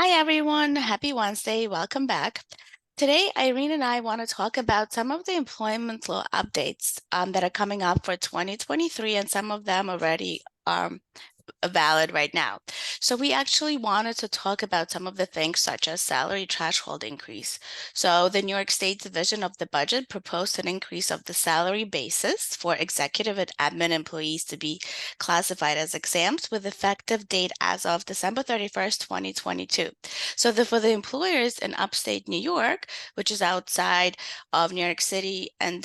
Hi, everyone. Happy Wednesday. Welcome back. Today, Irene and I want to talk about some of the employment law updates that are coming up for 2023, and some of them already valid right now. So we actually wanted to talk about some of the things such as salary threshold increase. So the New York State Division of the Budget proposed an increase of the salary basis for executive and admin employees to be classified as exempt with effective date as of December 31st, 2022. So for the employers in upstate New York, which is outside of New York City and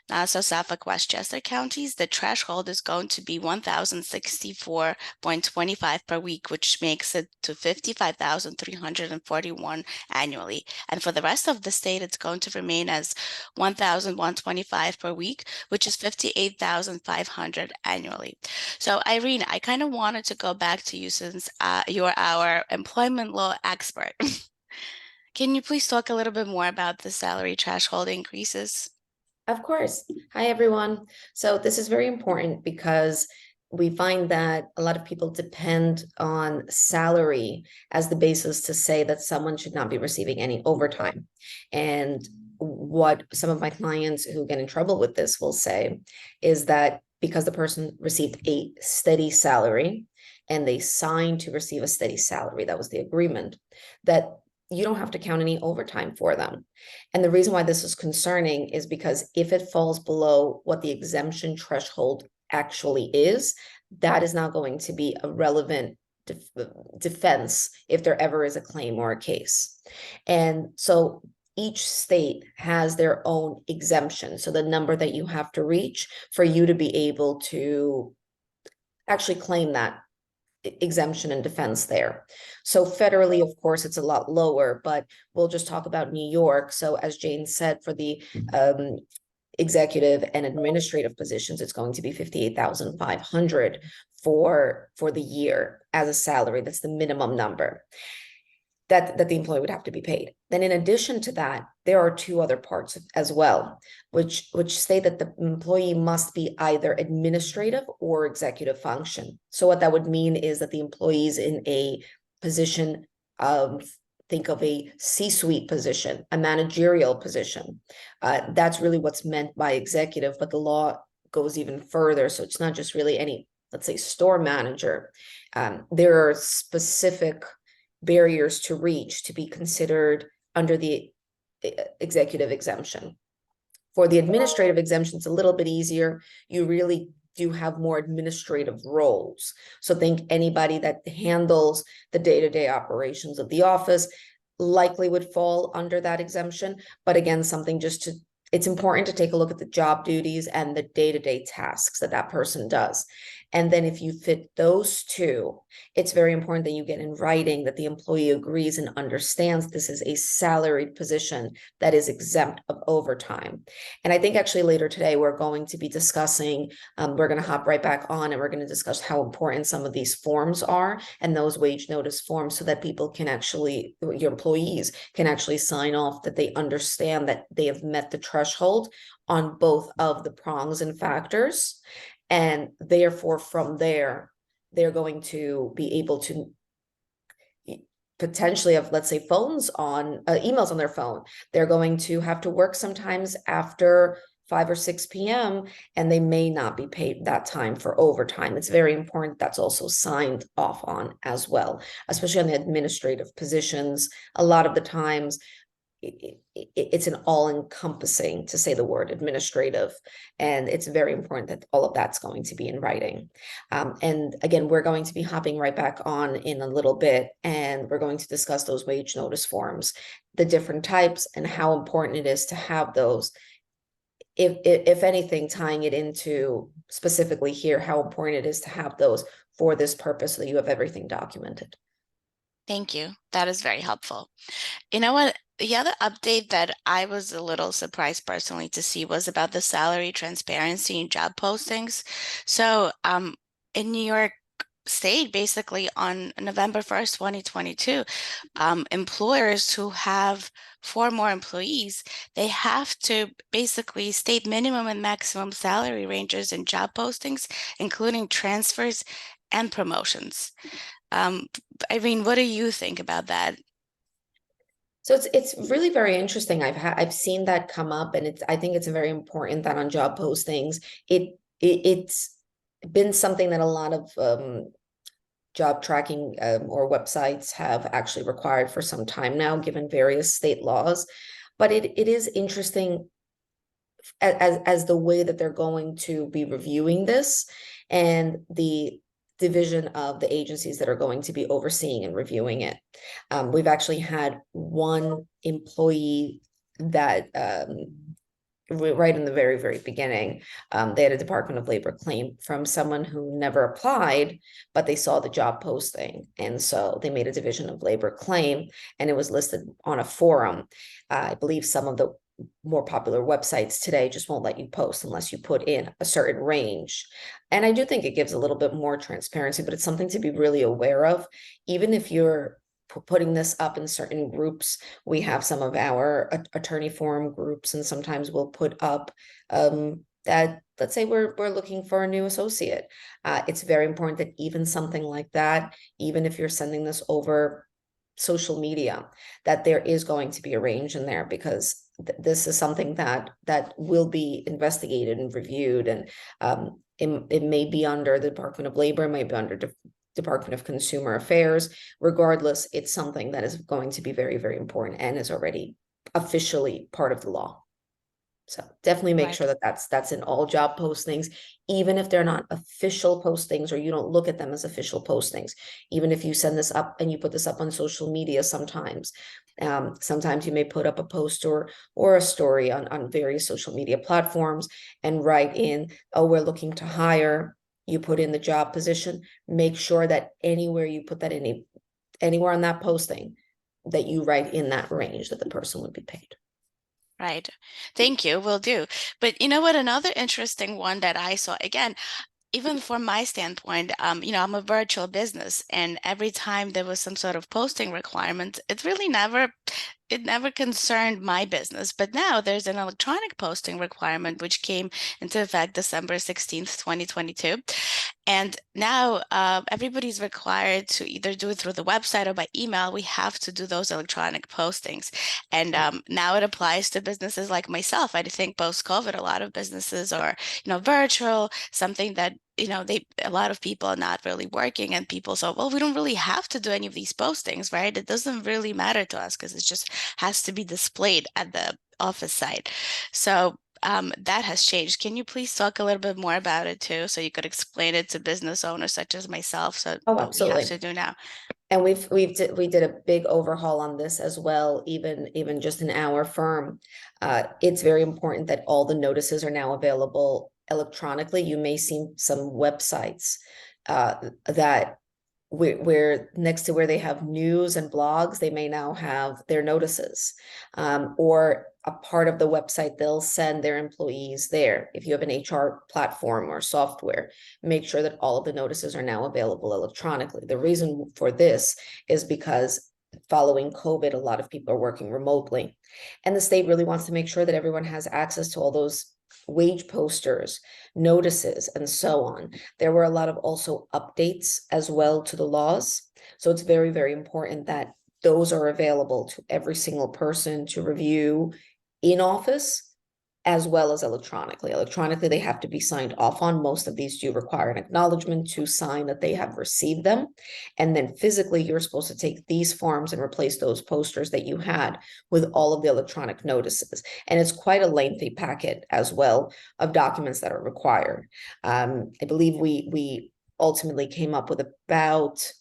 Nassau, Suffolk, Westchester counties, the threshold is going to be 1,064.25 per week, which makes it to 55,341 annually. And for the rest of the state, it's going to remain as 1,125 per week, which is 58,500 annually. So, Irene, I kind of wanted to go back to you since you're our employment law expert. Can you please talk a little bit more about the salary threshold increases? Of course. Hi, everyone. So this is very important because we find that a lot of people depend on salary as the basis to say that someone should not be receiving any overtime. And what some of my clients who get in trouble with this will say is that because the person received a steady salary and they signed to receive a steady salary, that was the agreement, that you don't have to count any overtime for them. And the reason why this is concerning is because if it falls below what the exemption threshold actually is, that is not going to be a relevant defense if there ever is a claim or a case. And so each state has their own exemption. So the number that you have to reach for you to be able to actually claim that exemption and defense there. So federally, of course, it's a lot lower, but we'll just talk about New York. So as Jane said, for the executive and administrative positions, it's going to be 58,500 for the year as a salary. That's the minimum number that the employee would have to be paid. Then in addition to that, there are two other parts as well, which say that the employee must be either administrative or executive function. So what that would mean is that the employees in a position of, think of a C-suite position, a managerial position. That's really what's meant by executive, but the law goes even further. So it's not just really any, let's say, store manager. There are specific barriers to reach to be considered under the executive exemption. For the administrative exemption, it's a little bit easier. You really do have more administrative roles. So think anybody that handles the day-to-day operations of the office likely would fall under that exemption. But again, something just to, it's important to take a look at the job duties and the day-to-day tasks that that person does. And then if you fit those two, it's very important that you get in writing that the employee agrees and understands this is a salaried position that is exempt of overtime. And I think actually later today, we're going to be discussing, we're going to hop right back on and we're going to discuss how important some of these forms are and those wage notice forms so that people can actually, your employees can actually sign off that they understand that they have met the threshold on both of the prongs and factors. And therefore, from there, they're going to be able to potentially have, let's say, phones on, emails on their phone. They're going to have to work sometimes after 5 or 6 p.m. and they may not be paid that time for overtime. It's very important that's also signed off on as well, especially on the administrative positions. A lot of the times, it's an all-encompassing, to say the word, administrative, and it's very important that all of that's going to be in writing. And again, we're going to be hopping right back on in a little bit, and we're going to discuss those wage notice forms, the different types, and how important it is to have those. If anything, tying it into specifically here, how important it is to have those for this purpose so that you have everything documented. Thank you. That is very helpful. You know what? The other update that I was a little surprised personally to see was about the salary transparency in job postings. So, in New York State, basically on November 1st, 2022, employers who have four more employees, they have to basically state minimum and maximum salary ranges in job postings, including transfers and promotions. Um, Irene, what do you think about that? So it's really very interesting. I've seen that come up, and I think it's very important that on job postings, it's been something that a lot of job tracking or websites have actually required for some time now, given various state laws. But it is interesting as the way that they're going to be reviewing this and the division of the agencies that are going to be overseeing and reviewing it. We've actually had one employee that right in the very beginning, they had a Department of Labor claim from someone who never applied, but they saw the job posting, and so they made a Division of Labor claim, and it was listed on a forum. I believe some of the more popular websites today just won't let you post unless you put in a certain range. And I do think it gives a little bit more transparency, but it's something to be really aware of. Even if you're putting this up in certain groups, we have some of our attorney forum groups, and sometimes we'll put up that, let's say we're looking for a new associate. It's very important that even something like that, even if you're sending this over social media, that there is going to be a range in there, because this is something that will be investigated and reviewed, and it may be under the Department of Labor, it may be under Department of Consumer Affairs. Regardless, it's something that is going to be very important and is already officially part of the law. So definitely make Right. sure that that's in all job postings, even if they're not official postings or you don't look at them as official postings. Even if you send this up and you put this up on social media, sometimes you may put up a post or a story on various social media platforms and write in, oh, we're looking to hire. You put in the job position. Make sure that anywhere you put that in, anywhere on that posting, that you write in that range that the person would be paid. Right. Thank you. Will do. But you know what? Another interesting one that I saw, again, even from my standpoint, I'm a virtual business, and every time there was some sort of posting requirement, it never concerned my business. But now there's an electronic posting requirement which came into effect December 16th, 2022. And now everybody's required to either do it through the website or by email. We have to do those electronic postings. And now it applies to businesses like myself. I think post-COVID, a lot of businesses are, virtual, something that a lot of people are not really working, and people say, well, we don't really have to do any of these postings, right? It doesn't really matter to us because it just has to be displayed at the office site. So that has changed. Can you please talk a little bit more about it too, so you could explain it to business owners such as myself, so Oh, what we have absolutely. to do now? And we did a big overhaul on this as well, even just in our firm. It's very important that all the notices are now available electronically. You may see some websites that where next to where they have news and blogs, they may now have their notices, or a part of the website, they'll send their employees there. If you have an HR platform or software, make sure that all of the notices are now available electronically. The reason for this is because following COVID, a lot of people are working remotely, and the state really wants to make sure that everyone has access to all those wage posters, notices, and so on. There were a lot of also updates as well to the laws. So it's very important that those are available to every single person to review in office as well as electronically. Electronically, they have to be signed off on. Most of these do require an acknowledgement to sign that they have received them. And then physically, you're supposed to take these forms and replace those posters that you had with all of the electronic notices. And it's quite a lengthy packet as well of documents that are required. I believe we ultimately came up with about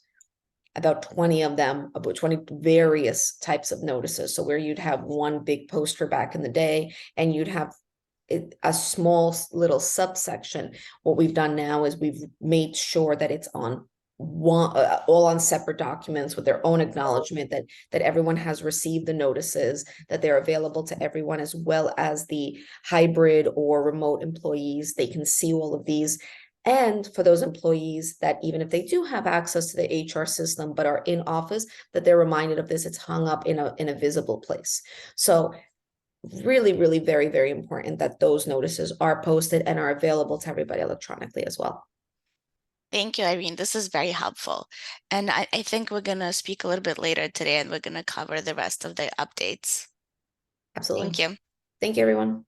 20 of them, about 20 various types of notices. So where you'd have one big poster back in the day and you'd have a small little subsection. What we've done now is we've made sure that it's on one, all on separate documents with their own acknowledgement that everyone has received the notices, that they're available to everyone, as well as the hybrid or remote employees. They can see all of these. And for those employees that even if they do have access to the HR system but are in office, that they're reminded of this, it's hung up in a visible place. So really very important that those notices are posted and are available to everybody electronically as well. Thank you, Irene. This is very helpful. And I think we're going to speak a little bit later today and we're going to cover the rest of the updates. Absolutely. Thank you. Thank you, everyone.